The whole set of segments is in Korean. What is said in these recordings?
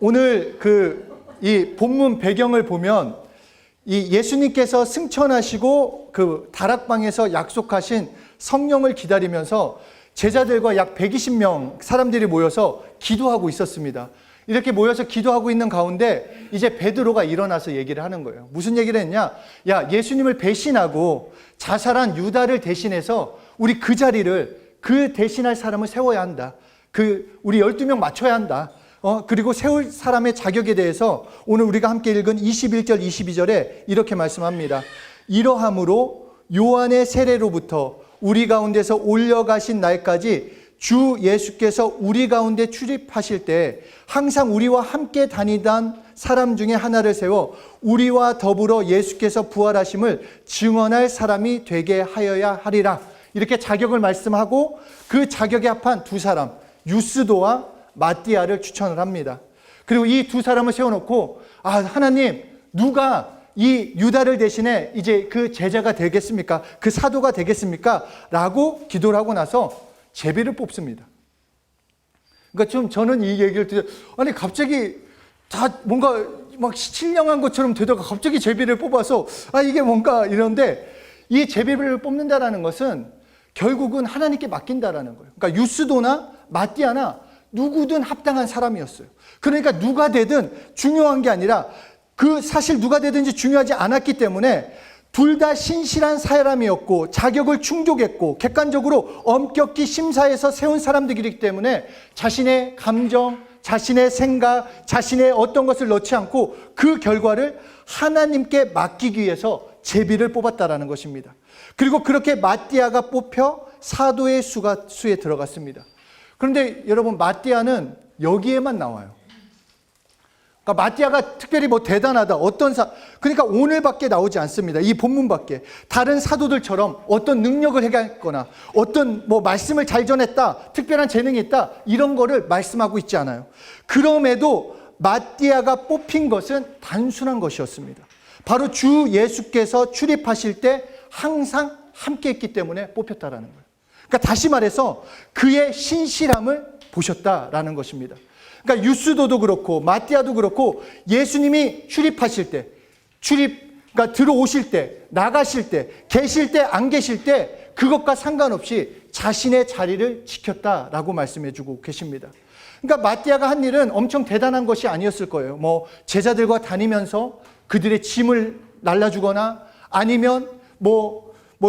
오늘 이 본문 배경을 보면 이 예수님께서 승천하시고 그 다락방에서 약속하신 성령을 기다리면서 제자들과 약 120명 사람들이 모여서 기도하고 있었습니다. 이렇게 모여서 기도하고 있는 가운데 이제 베드로가 일어나서 얘기를 하는 거예요. 무슨 얘기를 했냐? 야, 예수님을 배신하고 자살한 유다를 대신해서 우리 그 자리를 그 대신할 사람을 세워야 한다. 우리 12명 맞춰야 한다. 그리고 세울 사람의 자격에 대해서 오늘 우리가 함께 읽은 21절 22절에 이렇게 말씀합니다. 이러함으로 요한의 세례로부터 우리 가운데서 올려가신 날까지 주 예수께서 우리 가운데 출입하실 때 항상 우리와 함께 다니던 사람 중에 하나를 세워 우리와 더불어 예수께서 부활하심을 증언할 사람이 되게 하여야 하리라. 이렇게 자격을 말씀하고 그 자격에 합한 두 사람, 유스도와 마띠아를 추천을 합니다. 그리고 이 두 사람을 세워놓고 하나님, 누가 이 유다를 대신해 이제 그 제자가 되겠습니까? 그 사도가 되겠습니까? 라고 기도를 하고 나서 제비를 뽑습니다. 그러니까 저는 이 얘기를 아니 갑자기 다 뭔가 막 신령한 것처럼 되다가 갑자기 제비를 뽑아서 이게 뭔가 이런데, 이 제비를 뽑는다라는 것은 결국은 하나님께 맡긴다라는 거예요. 그러니까 유스도나 마띠아나 누구든 합당한 사람이었어요. 그러니까 누가 되든 중요한 게 아니라 사실 누가 되든지 중요하지 않았기 때문에 둘 다 신실한 사람이었고 자격을 충족했고 객관적으로 엄격히 심사해서 세운 사람들이기 때문에 자신의 감정, 자신의 생각, 자신의 어떤 것을 넣지 않고 그 결과를 하나님께 맡기기 위해서 제비를 뽑았다라는 것입니다. 그리고 그렇게 마띠아가 뽑혀 사도의 수에 들어갔습니다. 그런데 여러분, 마띠아는 여기에만 나와요. 그러니까 마띠아가 특별히 대단하다, 그러니까 오늘밖에 나오지 않습니다. 이 본문밖에. 다른 사도들처럼 어떤 능력을 행했거나 어떤 말씀을 잘 전했다, 특별한 재능이 있다, 이런 거를 말씀하고 있지 않아요. 그럼에도 마띠아가 뽑힌 것은 단순한 것이었습니다. 바로 주 예수께서 출입하실 때 항상 함께 했기 때문에 뽑혔다라는 거예요. 그러니까 다시 말해서 그의 신실함을 보셨다라는 것입니다. 그러니까 유스도도 그렇고 마띠아도 그렇고 예수님이 출입하실 때, 그러니까 들어오실 때, 나가실 때, 계실 때, 안 계실 때 그것과 상관없이 자신의 자리를 지켰다라고 말씀해주고 계십니다. 그러니까 마띠아가 한 일은 엄청 대단한 것이 아니었을 거예요. 제자들과 다니면서 그들의 짐을 날라주거나 아니면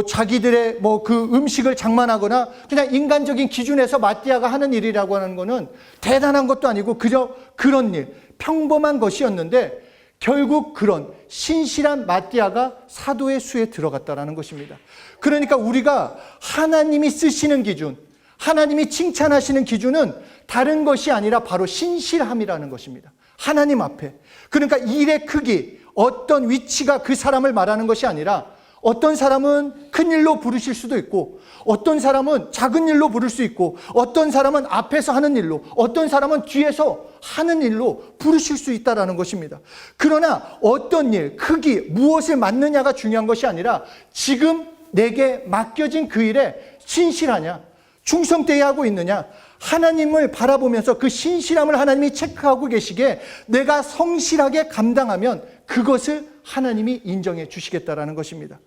자기들의 그 음식을 장만하거나 그냥 인간적인 기준에서 마띠아가 하는 일이라고 하는 거는 대단한 것도 아니고 그저 그런 일, 평범한 것이었는데 결국 그런 신실한 마띠아가 사도의 수에 들어갔다라는 것입니다. 그러니까 우리가 하나님이 쓰시는 기준, 하나님이 칭찬하시는 기준은 다른 것이 아니라 바로 신실함이라는 것입니다. 하나님 앞에. 그러니까 일의 크기, 어떤 위치가 그 사람을 말하는 것이 아니라 어떤 사람은 큰 일로 부르실 수도 있고 어떤 사람은 작은 일로 부를 수 있고 어떤 사람은 앞에서 하는 일로, 어떤 사람은 뒤에서 하는 일로 부르실 수 있다는 것입니다. 그러나 어떤 일, 크기, 무엇을 맡느냐가 중요한 것이 아니라 지금 내게 맡겨진 그 일에 신실하냐, 충성되게 하고 있느냐, 하나님을 바라보면서 그 신실함을 하나님이 체크하고 계시기에 내가 성실하게 감당하면 그것을 하나님이 인정해 주시겠다라는 것입니다.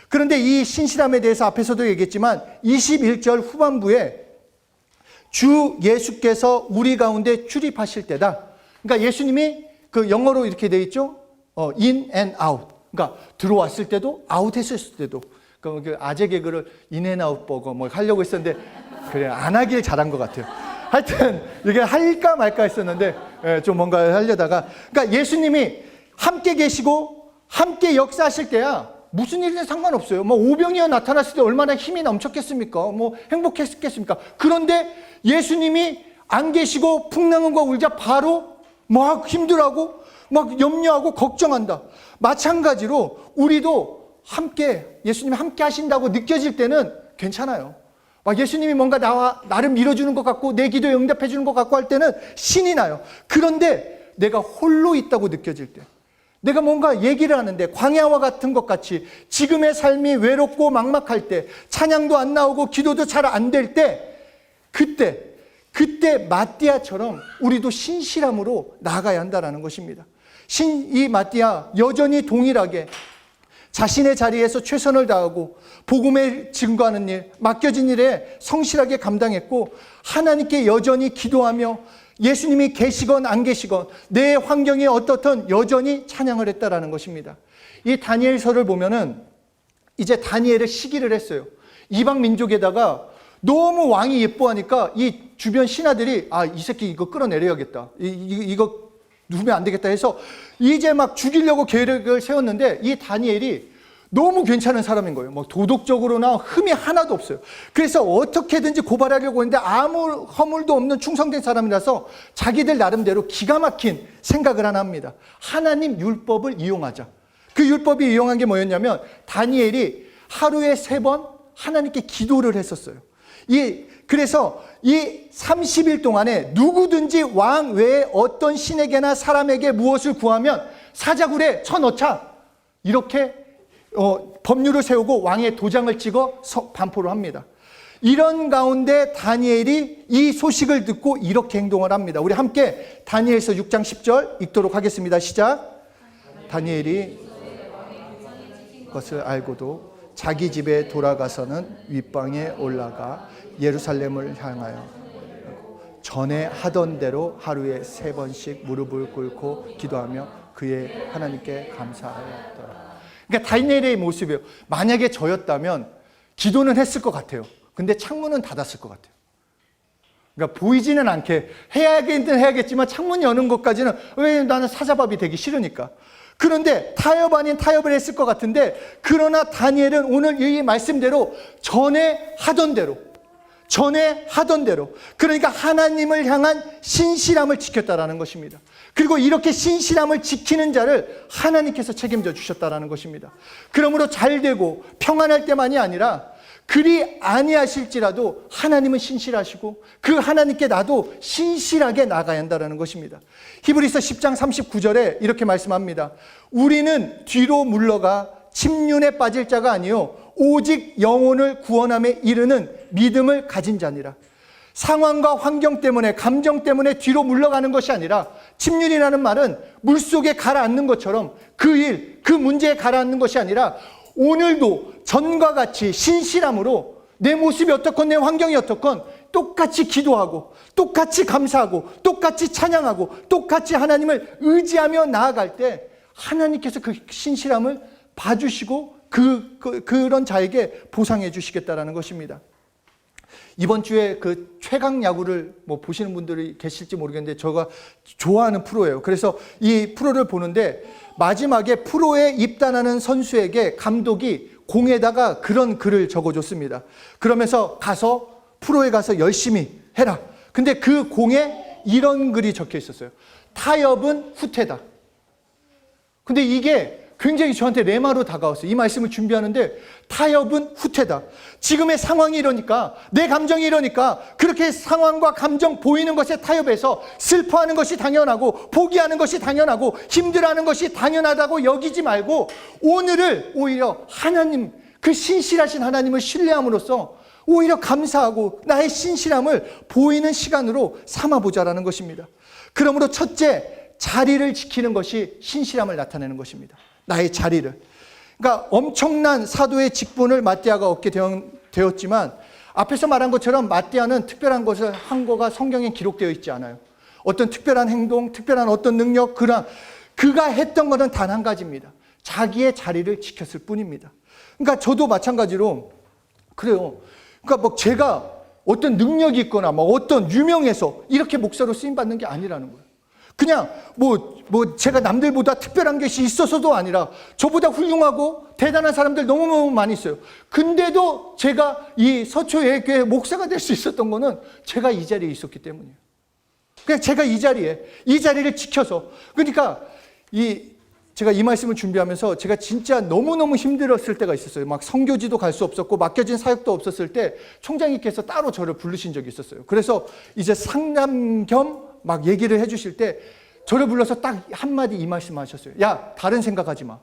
그런데 이 신실함에 대해서 앞에서도 얘기했지만 21절 후반부에 주 예수께서 우리 가운데 출입하실 때다. 그러니까 예수님이 영어로 이렇게 돼 있죠. in and out. 그러니까 들어왔을 때도 아웃 했을 때도. 그 아재 개그를 in and out 버거 하려고 했었는데 그래 안 하길 잘한 것 같아요. 하여튼 이게 할까 말까 했었는데 좀 뭔가 하려다가, 그러니까 예수님이 함께 계시고 함께 역사하실 때야 무슨 일이든 상관없어요. 오병이어 나타났을 때 얼마나 힘이 넘쳤겠습니까? 행복했겠습니까? 그런데 예수님이 안 계시고 풍랑과 울자 바로 막 힘들어하고 막 염려하고 걱정한다. 마찬가지로 우리도 함께, 예수님이 함께 하신다고 느껴질 때는 괜찮아요. 예수님이 뭔가 나를 밀어주는 것 같고 내 기도에 응답해 주는 것 같고 할 때는 신이 나요. 그런데 내가 홀로 있다고 느껴질 때, 내가 뭔가 얘기를 하는데 광야와 같은 것 같이 지금의 삶이 외롭고 막막할 때, 찬양도 안 나오고 기도도 잘 안 될 때, 그때 그때 마띠아처럼 우리도 신실함으로 나아가야 한다는 것입니다. 이 마띠아 여전히 동일하게 자신의 자리에서 최선을 다하고 복음을 증거하는 일, 맡겨진 일에 성실하게 감당했고 하나님께 여전히 기도하며 예수님이 계시건 안 계시건 내 환경이 어떻든 여전히 찬양을 했다라는 것입니다. 이 다니엘서를 보면은 이제 다니엘을 시기를 했어요. 이방 민족에다가 너무 왕이 예뻐하니까 이 주변 신하들이 이 새끼 이거 끌어내려야겠다. 이거 누우면 안 되겠다 해서 이제 막 죽이려고 계획을 세웠는데 이 다니엘이 너무 괜찮은 사람인 거예요. 뭐 도덕적으로나 흠이 하나도 없어요. 그래서 어떻게든지 고발하려고 했는데 아무 허물도 없는 충성된 사람이라서 자기들 나름대로 기가 막힌 생각을 하나 합니다. 하나님 율법을 이용하자. 그 율법이 이용한 게 뭐였냐면 다니엘이 하루에 3번 하나님께 기도를 했었어요. 그래서 이 30일 동안에 누구든지 왕 외에 어떤 신에게나 사람에게 무엇을 구하면 사자굴에 쳐넣자. 이렇게 법률을 세우고 왕의 도장을 찍어 반포를 합니다. 이런 가운데 다니엘이 이 소식을 듣고 이렇게 행동을 합니다. 우리 함께 다니엘서 6장 10절 읽도록 하겠습니다. 시작. 다니엘이 것을 알고도 자기 집에 돌아가서는 윗방에 올라가 예루살렘을 향하여 전에 하던 대로 하루에 3번씩 무릎을 꿇고 기도하며 그의 하나님께 감사하였더라. 그러니까 다니엘의 모습이에요. 만약에 저였다면 기도는 했을 것 같아요. 근데 창문은 닫았을 것 같아요. 그러니까 보이지는 않게 해야겠지만 창문 여는 것까지는 왜 나는 사자밥이 되기 싫으니까. 그런데 타협 아닌 타협을 했을 것 같은데 그러나 다니엘은 오늘 이 말씀대로 전에 하던 대로 그러니까 하나님을 향한 신실함을 지켰다라는 것입니다. 그리고 이렇게 신실함을 지키는 자를 하나님께서 책임져 주셨다라는 것입니다. 그러므로 잘되고 평안할 때만이 아니라 그리 아니하실지라도 하나님은 신실하시고 그 하나님께 나도 신실하게 나가야 한다는 것입니다. 히브리서 10장 39절에 이렇게 말씀합니다. 우리는 뒤로 물러가 침륜에 빠질 자가 아니요 오직 영혼을 구원함에 이르는 믿음을 가진 자니라. 상황과 환경 때문에 감정 때문에 뒤로 물러가는 것이 아니라 침륜이라는 말은 물속에 가라앉는 것처럼 그 문제에 가라앉는 것이 아니라 오늘도 전과 같이 신실함으로 내 모습이 어떻건 내 환경이 어떻건 똑같이 기도하고 똑같이 감사하고 똑같이 찬양하고 똑같이 하나님을 의지하며 나아갈 때 하나님께서 그 신실함을 봐주시고 그런 자에게 보상해 주시겠다라는 것입니다. 이번 주에 그 최강 야구를 뭐 보시는 분들이 계실지 모르겠는데 제가 좋아하는 프로예요. 그래서 이 프로를 보는데 마지막에 프로에 입단하는 선수에게 감독이 공에다가 그런 글을 적어줬습니다. 그러면서 프로에 가서 열심히 해라. 근데 그 공에 이런 글이 적혀 있었어요. 타협은 후퇴다. 근데 이게 굉장히 저한테 레마로 다가왔어요. 이 말씀을 준비하는데 타협은 후퇴다. 지금의 상황이 이러니까 내 감정이 이러니까 그렇게 상황과 감정 보이는 것에 타협해서 슬퍼하는 것이 당연하고 포기하는 것이 당연하고 힘들어하는 것이 당연하다고 여기지 말고 오늘을 오히려 하나님 그 신실하신 하나님을 신뢰함으로써 오히려 감사하고 나의 신실함을 보이는 시간으로 삼아보자라는 것입니다. 그러므로 첫째 자리를 지키는 것이 신실함을 나타내는 것입니다. 나의 자리를. 그러니까 엄청난 사도의 직분을 마띠아가 얻게 되었지만 앞에서 말한 것처럼 마띠아는 특별한 것을 한 거가 성경에 기록되어 있지 않아요. 어떤 특별한 행동, 특별한 어떤 능력, 그가 했던 것은 단 한 가지입니다. 자기의 자리를 지켰을 뿐입니다. 그러니까 저도 마찬가지로 그래요. 그러니까 뭐 제가 어떤 능력이 있거나 뭐 어떤 유명해서 이렇게 목사로 쓰임 받는 게 아니라는 거예요. 그냥 뭐 제가 남들보다 특별한 것이 있어서도 아니라 저보다 훌륭하고 대단한 사람들 너무너무 많이 있어요. 근데도 제가 이 서초예교회 목사가 될 수 있었던 거는 제가 이 자리에 있었기 때문이에요. 그냥 제가 이 자리를 지켜서. 그러니까 제가 이 말씀을 준비하면서 제가 진짜 너무너무 힘들었을 때가 있었어요. 막 선교지도 갈 수 없었고 맡겨진 사역도 없었을 때 총장님께서 따로 저를 부르신 적이 있었어요. 그래서 이제 상담 겸 막 얘기를 해주실 때 저를 불러서 딱 한마디 이 말씀 하셨어요. 야, 다른 생각하지 마.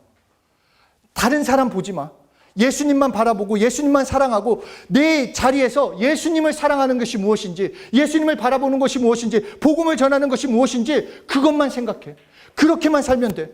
다른 사람 보지 마. 예수님만 바라보고 예수님만 사랑하고 내 자리에서 예수님을 사랑하는 것이 무엇인지, 예수님을 바라보는 것이 무엇인지, 복음을 전하는 것이 무엇인지 그것만 생각해. 그렇게만 살면 돼.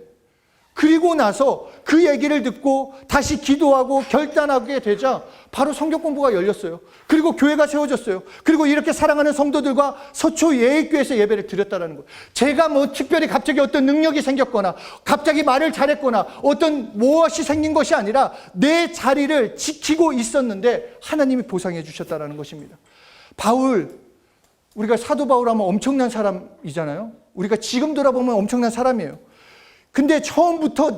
그리고 나서 그 얘기를 듣고 다시 기도하고 결단하게 되자 바로 성경 공부가 열렸어요. 그리고 교회가 세워졌어요. 그리고 이렇게 사랑하는 성도들과 서초 예익교회에서 예배를 드렸다는 거예요. 제가 뭐 특별히 갑자기 어떤 능력이 생겼거나 갑자기 말을 잘했거나 어떤 무엇이 생긴 것이 아니라 내 자리를 지키고 있었는데 하나님이 보상해 주셨다는 것입니다. 바울, 우리가 사도 바울 하면 엄청난 사람이잖아요. 우리가 지금 돌아보면 엄청난 사람이에요. 근데 처음부터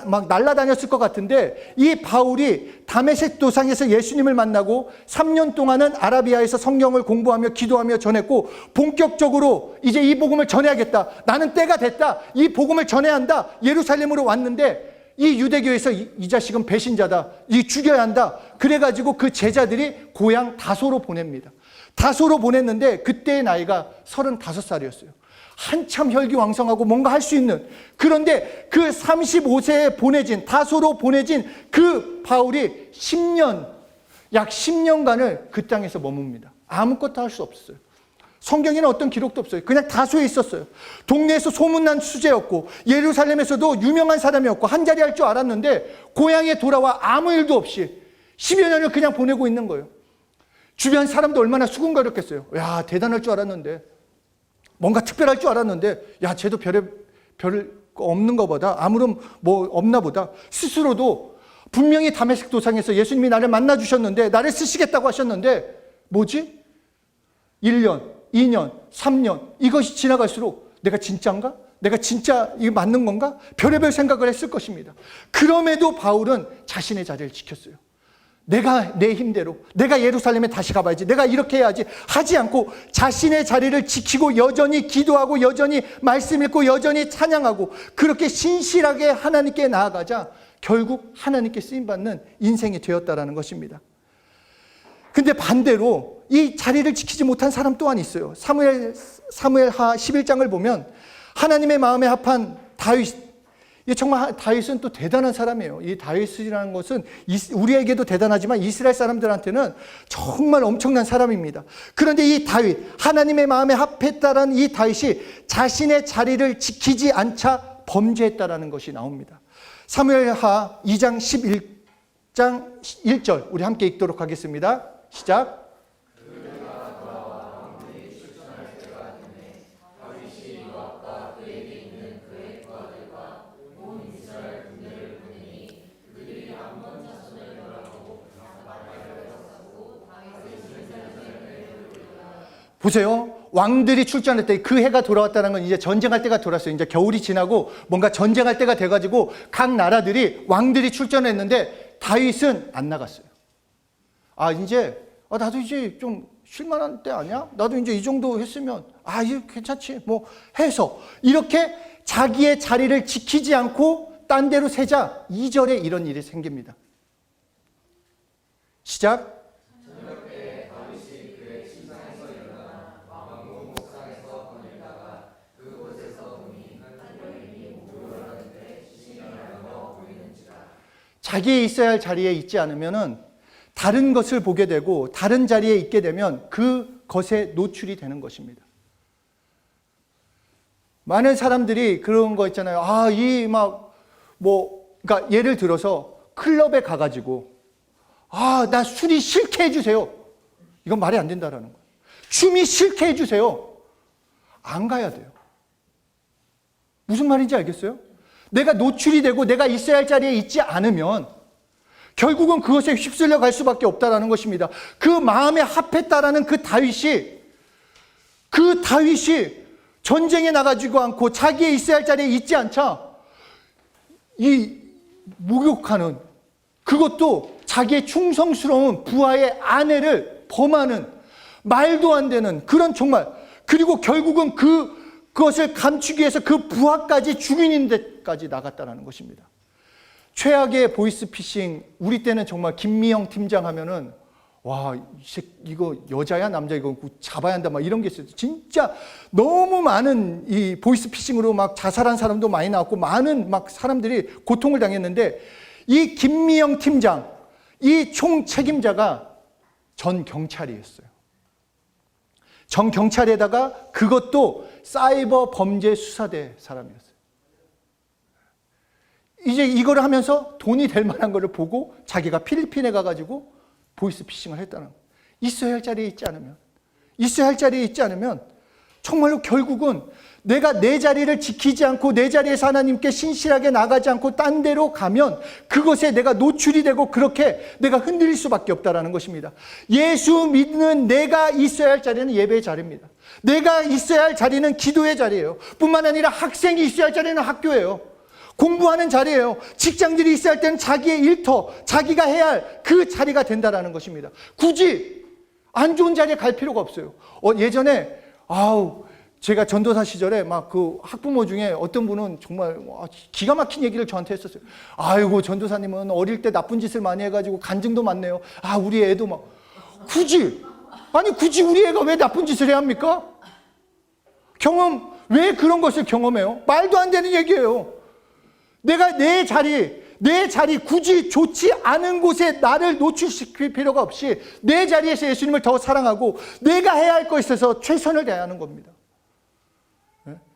막 날아다녔을 것 같은데 이 바울이 다메섹 도상에서 예수님을 만나고 3년 동안은 아라비아에서 성경을 공부하며 기도하며 전했고 본격적으로 이제 이 복음을 전해야겠다. 나는 때가 됐다. 이 복음을 전해야 한다. 예루살렘으로 왔는데 이 유대교에서 이 자식은 배신자다. 이 죽여야 한다. 그래가지고 그 제자들이 고향 다소로 보냅니다. 다소로 보냈는데 그때의 나이가 35살이었어요. 한참 혈기왕성하고 뭔가 할 수 있는, 그런데 그 35세에 보내진, 다소로 보내진 그 바울이 약 10년간을 그 땅에서 머뭅니다. 아무것도 할 수 없었어요. 성경에는 어떤 기록도 없어요. 그냥 다소에 있었어요. 동네에서 소문난 수재였고 예루살렘에서도 유명한 사람이었고 한 자리 할 줄 알았는데 고향에 돌아와 아무 일도 없이 10여 년을 그냥 보내고 있는 거예요. 주변 사람도 얼마나 수군거렸겠어요. 야, 대단할 줄 알았는데, 뭔가 특별할 줄 알았는데, 야, 쟤도 별 없는 것보다 아무런 뭐 없나 보다. 스스로도 분명히 다메섹 도상에서 예수님이 나를 만나 주셨는데, 나를 쓰시겠다고 하셨는데, 뭐지? 1년, 2년, 3년 이것이 지나갈수록 내가 진짜인가? 내가 진짜 이게 맞는 건가? 별의별 생각을 했을 것입니다. 그럼에도 바울은 자신의 자리를 지켰어요. 내가 내 힘대로, 내가 예루살렘에 다시 가봐야지, 내가 이렇게 해야지 하지 않고 자신의 자리를 지키고 여전히 기도하고 여전히 말씀 읽고 여전히 찬양하고 그렇게 신실하게 하나님께 나아가자 결국 하나님께 쓰임받는 인생이 되었다라는 것입니다. 근데 반대로 이 자리를 지키지 못한 사람 또한 있어요. 사무엘하 11장을 보면 하나님의 마음에 합한 다윗, 정말 다윗은 또 대단한 사람이에요. 이 다윗이라는 것은 우리에게도 대단하지만 이스라엘 사람들한테는 정말 엄청난 사람입니다. 그런데 이 다윗, 하나님의 마음에 합했다라는 이 다윗이 자신의 자리를 지키지 않자 범죄했다라는 것이 나옵니다. 사무엘하 2장 11장 1절 우리 함께 읽도록 하겠습니다. 시작. 보세요. 왕들이 출전할 때 그 해가 돌아왔다는 건 이제 전쟁할 때가 돌았어요. 이제 겨울이 지나고 뭔가 전쟁할 때가 돼가지고 각 나라들이 왕들이 출전했는데 다윗은 안 나갔어요. 나도 이제 좀 쉴만한 때 아니야? 나도 이제 이 정도 했으면 이제 괜찮지 뭐 해서 이렇게 자기의 자리를 지키지 않고 딴 데로 새자 2절에 이런 일이 생깁니다. 시작. 자기의 있어야 할 자리에 있지 않으면은 다른 것을 보게 되고 다른 자리에 있게 되면 그것에 노출이 되는 것입니다. 많은 사람들이 그런 거 있잖아요. 그러니까 예를 들어서 클럽에 가가지고 나 술이 싫게 해주세요. 이건 말이 안 된다라는 거예요. 춤이 싫게 해주세요. 안 가야 돼요. 무슨 말인지 알겠어요? 내가 노출이 되고 내가 있어야 할 자리에 있지 않으면 결국은 그것에 휩쓸려 갈 수밖에 없다라는 것입니다. 그 마음에 합했다라는 그 다윗이 전쟁에 나가지고 않고 자기의 있어야 할 자리에 있지 않자 이 목욕하는, 그것도 자기의 충성스러운 부하의 아내를 범하는 말도 안 되는 그런 정말, 그리고 결국은 그것을 감추기 위해서 그 부하까지 죽이는 데까지 나갔다는 것입니다. 최악의 보이스피싱, 우리 때는 정말 김미영 팀장 하면은 이거 여자야 남자 이거 잡아야 한다 막 이런 게 있어요. 진짜 너무 많은 이 보이스피싱으로 막 자살한 사람도 많이 나왔고 많은 막 사람들이 고통을 당했는데 이 김미영 팀장 이 총 책임자가 전 경찰이었어요. 전 경찰에다가 그것도 사이버 범죄 수사대 사람이었어요. 이제 이거를 하면서 돈이 될 만한 거를 보고 자기가 필리핀에 가가지고 보이스피싱을 했다는 거예요. 있어야 할 자리에 있지 않으면, 있어야 할 자리에 있지 않으면 정말로 결국은 내가 내 자리를 지키지 않고 내 자리에서 하나님께 신실하게 나가지 않고 딴 데로 가면 그것에 내가 노출이 되고 그렇게 내가 흔들릴 수밖에 없다는 것입니다. 예수 믿는 내가 있어야 할 자리는 예배의 자리입니다. 내가 있어야 할 자리는 기도의 자리예요. 뿐만 아니라 학생이 있어야 할 자리는 학교예요. 공부하는 자리예요. 직장들이 있어야 할 때는 자기의 일터, 자기가 해야 할 그 자리가 된다는 것입니다. 굳이 안 좋은 자리에 갈 필요가 없어요. 예전에 제가 전도사 시절에 막 그 학부모 중에 어떤 분은 정말 기가 막힌 얘기를 저한테 했었어요. 아이고, 전도사님은 어릴 때 나쁜 짓을 많이 해가지고 간증도 많네요. 우리 애도 막. 굳이 우리 애가 왜 나쁜 짓을 해야 합니까? 왜 그런 것을 경험해요? 말도 안 되는 얘기예요. 내가 내 자리 굳이 좋지 않은 곳에 나를 노출시킬 필요가 없이 내 자리에서 예수님을 더 사랑하고 내가 해야 할 것에 있어서 최선을 다해야 하는 겁니다.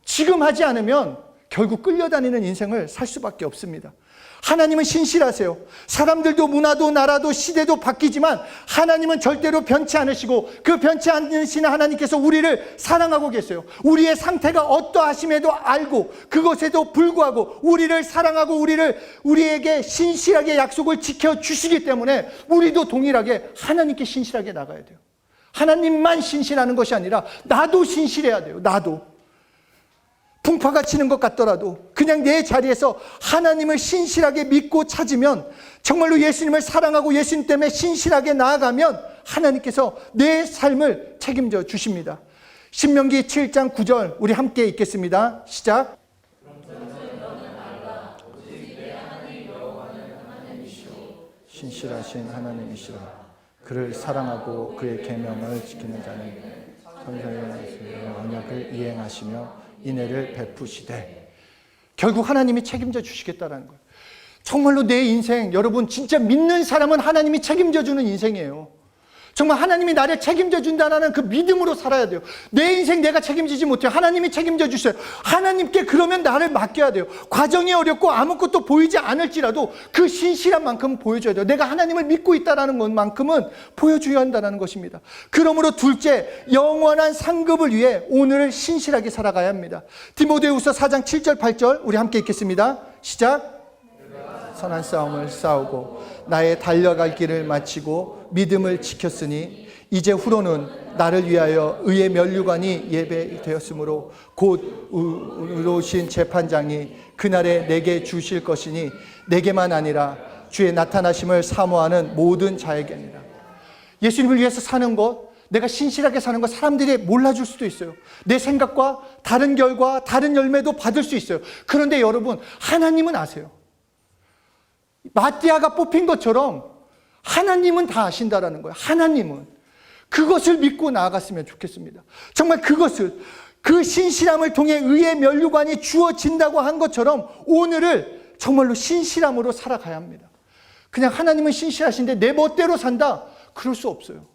지금 하지 않으면 결국 끌려다니는 인생을 살 수밖에 없습니다. 하나님은 신실하세요. 사람들도 문화도 나라도 시대도 바뀌지만 하나님은 절대로 변치 않으시고 그 변치 않으시는 하나님께서 우리를 사랑하고 계세요. 우리의 상태가 어떠하심에도 알고 그것에도 불구하고 우리를 사랑하고 우리에게 신실하게 약속을 지켜주시기 때문에 우리도 동일하게 하나님께 신실하게 나가야 돼요. 하나님만 신실하는 것이 아니라 나도 신실해야 돼요. 나도. 풍파가 치는 것 같더라도 그냥 내 자리에서 하나님을 신실하게 믿고 찾으면, 정말로 예수님을 사랑하고 예수님 때문에 신실하게 나아가면 하나님께서 내 삶을 책임져 주십니다. 신명기 7장 9절 우리 함께 읽겠습니다. 시작. 신실하신 하나님이시라. 그를 사랑하고 그의 계명을 지키는 자는 선생의 언약을 이행하시며 인애를 베푸시되. 결국 하나님이 책임져 주시겠다는 거예요. 정말로 내 인생, 여러분 진짜 믿는 사람은 하나님이 책임져 주는 인생이에요. 정말 하나님이 나를 책임져 준다는 그 믿음으로 살아야 돼요. 내 인생 내가 책임지지 못해요. 하나님이 책임져 주셔요. 하나님께 그러면 나를 맡겨야 돼요. 과정이 어렵고 아무것도 보이지 않을지라도 그 신실한 만큼은 보여줘야 돼요. 내가 하나님을 믿고 있다는 것만큼은 보여줘야 한다는 것입니다. 그러므로 둘째, 영원한 상급을 위해 오늘을 신실하게 살아가야 합니다. 디모데후서 4장 7절 8절 우리 함께 읽겠습니다. 시작. 선한 싸움을 싸우고 나의 달려갈 길을 마치고 믿음을 지켰으니 이제 후로는 나를 위하여 의의 면류관이 예배되었으므로 곧 의로우신 재판장이 그날에 내게 주실 것이니 내게만 아니라 주의 나타나심을 사모하는 모든 자에게니라. 예수님을 위해서 사는 것, 내가 신실하게 사는 것 사람들이 몰라줄 수도 있어요. 내 생각과 다른 결과, 다른 열매도 받을 수 있어요. 그런데 여러분, 하나님은 아세요. 마띠아가 뽑힌 것처럼 하나님은 다 아신다라는 거예요. 하나님은. 그것을 믿고 나아갔으면 좋겠습니다. 정말 그것을, 그 신실함을 통해 의의 면류관이 주어진다고 한 것처럼 오늘을 정말로 신실함으로 살아가야 합니다. 그냥 하나님은 신실하신데 내 멋대로 산다? 그럴 수 없어요.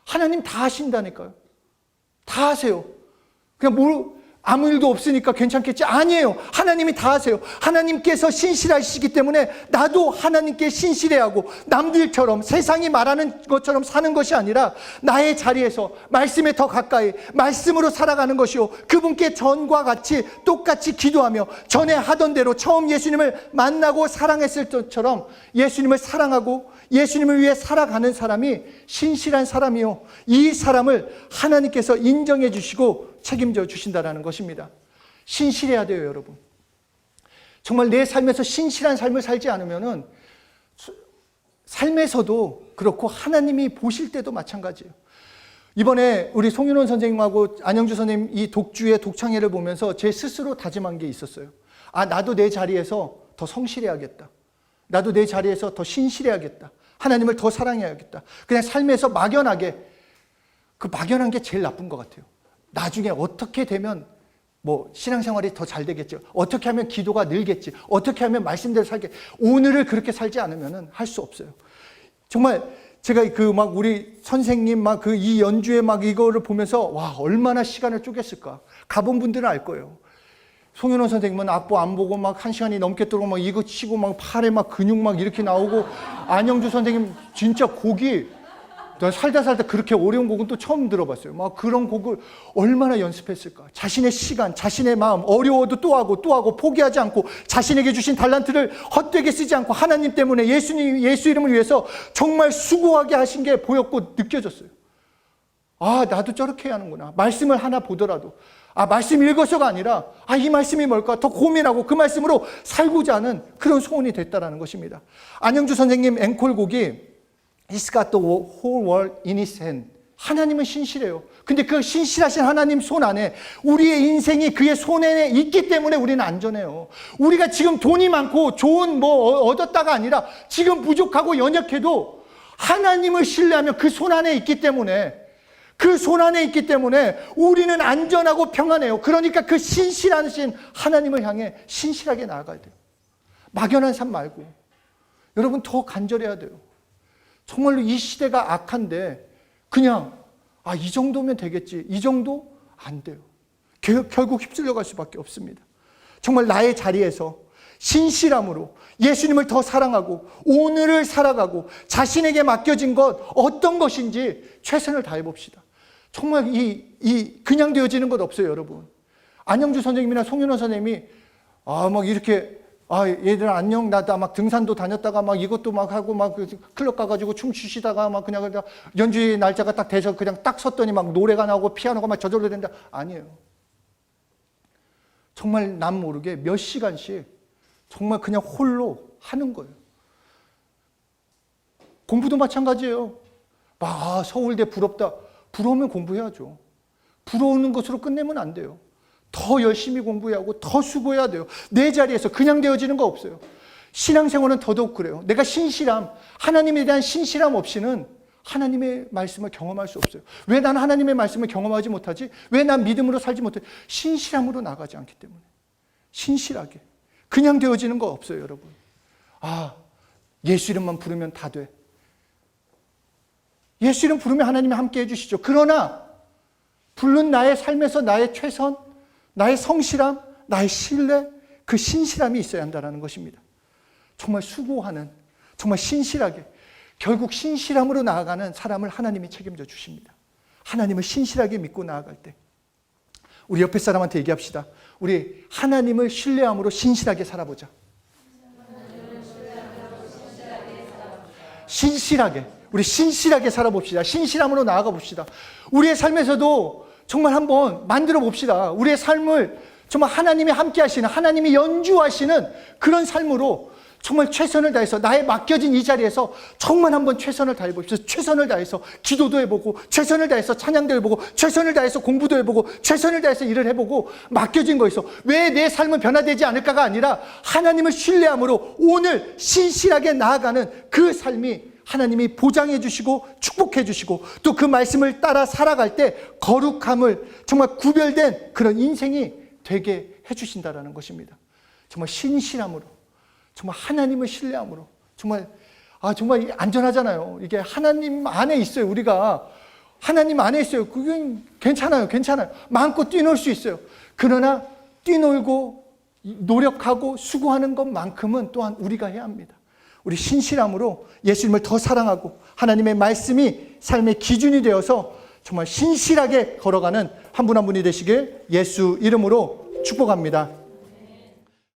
하나님 다 하신다니까요. 다 하세요. 그냥 아무 일도 없으니까 괜찮겠지? 아니에요. 하나님이 다 하세요. 하나님께서 신실하시기 때문에 나도 하나님께 신실해야 하고 남들처럼 세상이 말하는 것처럼 사는 것이 아니라 나의 자리에서 말씀에 더 가까이 말씀으로 살아가는 것이요, 그분께 전과 같이 똑같이 기도하며 전에 하던 대로 처음 예수님을 만나고 사랑했을 것처럼 예수님을 사랑하고 예수님을 위해 살아가는 사람이 신실한 사람이요, 이 사람을 하나님께서 인정해 주시고 책임져 주신다는 것입니다. 신실해야 돼요, 여러분. 정말 내 삶에서 신실한 삶을 살지 않으면은 삶에서도 그렇고 하나님이 보실 때도 마찬가지예요. 이번에 우리 송윤원 선생님하고 안영주 선생님 이 독주의 독창회를 보면서 제 스스로 다짐한 게 있었어요. 나도 내 자리에서 더 성실해야겠다. 나도 내 자리에서 더 신실해야겠다. 하나님을 더 사랑해야겠다. 그냥 삶에서 막연하게, 그 막연한 게 제일 나쁜 것 같아요. 나중에 어떻게 되면 신앙생활이 더 잘 되겠지, 어떻게 하면 기도가 늘겠지, 어떻게 하면 말씀대로 살겠지. 오늘을 그렇게 살지 않으면 할 수 없어요. 정말 제가 그 막 우리 선생님 막 그 이 연주에 막 이거를 보면서 와, 얼마나 시간을 쪼갰을까. 가본 분들은 알 거예요. 송윤호 선생님은 악보 안 보고 막 1시간이 넘겠도록 막 이거 치고 막 팔에 막 근육 막 이렇게 나오고, 안영주 선생님 진짜 곡이, 나 살다 그렇게 어려운 곡은 또 처음 들어봤어요. 막 그런 곡을 얼마나 연습했을까. 자신의 시간, 자신의 마음, 어려워도 또 하고 포기하지 않고 자신에게 주신 달란트를 헛되게 쓰지 않고 하나님 때문에 예수 이름을 위해서 정말 수고하게 하신 게 보였고 느껴졌어요. 아, 나도 저렇게 해야 하는구나. 말씀을 하나 보더라도, 아, 말씀 읽어서가 아니라, 아, 이 말씀이 뭘까 더 고민하고 그 말씀으로 살고자 하는 그런 소원이 됐다라는 것입니다. 안영주 선생님 앵콜곡이 He's got the whole world in his hand. 하나님은 신실해요. 근데 그 신실하신 하나님 손 안에 우리의 인생이 그의 손에 있기 때문에 우리는 안전해요. 우리가 지금 돈이 많고 좋은 뭐 얻었다가 아니라 지금 부족하고 연약해도 하나님을 신뢰하면 그 손 안에 있기 때문에, 그 손 안에 있기 때문에 우리는 안전하고 평안해요. 그러니까 그 신실하신 하나님을 향해 신실하게 나아가야 돼요. 막연한 삶 말고. 여러분, 더 간절해야 돼요. 정말로 이 시대가 악한데 그냥 이 정도면 되겠지, 이 정도 안 돼요. 결국 휩쓸려 갈 수밖에 없습니다. 정말 나의 자리에서 신실함으로 예수님을 더 사랑하고 오늘을 살아가고 자신에게 맡겨진 것 어떤 것인지 최선을 다해 봅시다. 정말 그냥 되어지는 것 없어요, 여러분. 안영주 선생님이나 송윤호 선생님이 막 이렇게 얘들 안녕, 나다 막 등산도 다녔다가 막 이것도 막 하고 막 클럽 가가지고 춤추시다가 막 그냥 연주의 날짜가 딱 돼서 그냥 딱 섰더니 막 노래가 나오고 피아노가 막 저절로 된다. 아니에요. 정말 남 모르게 몇 시간씩 정말 그냥 홀로 하는 거예요. 공부도 마찬가지예요. 막 서울대 부럽다. 부러우면 공부해야죠. 부러우는 것으로 끝내면 안 돼요. 더 열심히 공부해야 하고 더 수고해야 돼요. 내 자리에서 그냥 되어지는 거 없어요. 신앙생활은 더더욱 그래요. 내가 하나님에 대한 신실함 없이는 하나님의 말씀을 경험할 수 없어요. 왜 난 하나님의 말씀을 경험하지 못하지? 왜 난 믿음으로 살지 못하지? 신실함으로 나가지 않기 때문에. 신실하게. 그냥 되어지는 거 없어요, 여러분. 예수 이름만 부르면 다 돼. 예수 이름 부르면 하나님이 함께 해주시죠. 그러나 부른 나의 삶에서 나의 최선, 나의 성실함, 나의 신뢰, 그 신실함이 있어야 한다는 것입니다. 정말 수고하는, 정말 신실하게, 결국 신실함으로 나아가는 사람을 하나님이 책임져 주십니다. 하나님을 신실하게 믿고 나아갈 때 우리 옆에 사람한테 얘기합시다. 우리 하나님을 신뢰함으로 신실하게 살아보자. 신실하게, 우리 신실하게 살아봅시다. 신실함으로 나아가 봅시다. 우리의 삶에서도 정말 한번 만들어 봅시다. 우리의 삶을 정말 하나님이 함께 하시는, 하나님이 연주하시는 그런 삶으로 정말 최선을 다해서 나의 맡겨진 이 자리에서 정말 한번 최선을 다해 봅시다. 최선을 다해서 기도도 해보고, 최선을 다해서 찬양도 해보고, 최선을 다해서 공부도 해보고, 최선을 다해서 일을 해보고, 맡겨진 거에서 왜 내 삶은 변화되지 않을까가 아니라 하나님을 신뢰함으로 오늘 신실하게 나아가는 그 삶이 하나님이 보장해 주시고 축복해 주시고 또 그 말씀을 따라 살아갈 때 거룩함을 정말 구별된 그런 인생이 되게 해 주신다라는 것입니다. 정말 신실함으로, 정말 하나님을 신뢰함으로, 정말 안전하잖아요. 이게 하나님 안에 있어요. 우리가 하나님 안에 있어요. 그게 괜찮아요. 마음껏 뛰놀 수 있어요. 그러나 뛰놀고 노력하고 수고하는 것만큼은 또한 우리가 해야 합니다. 우리 신실함으로 예수님을 더 사랑하고 하나님의 말씀이 삶의 기준이 되어서 정말 신실하게 걸어가는 한 분 한 분이 되시길 예수 이름으로 축복합니다.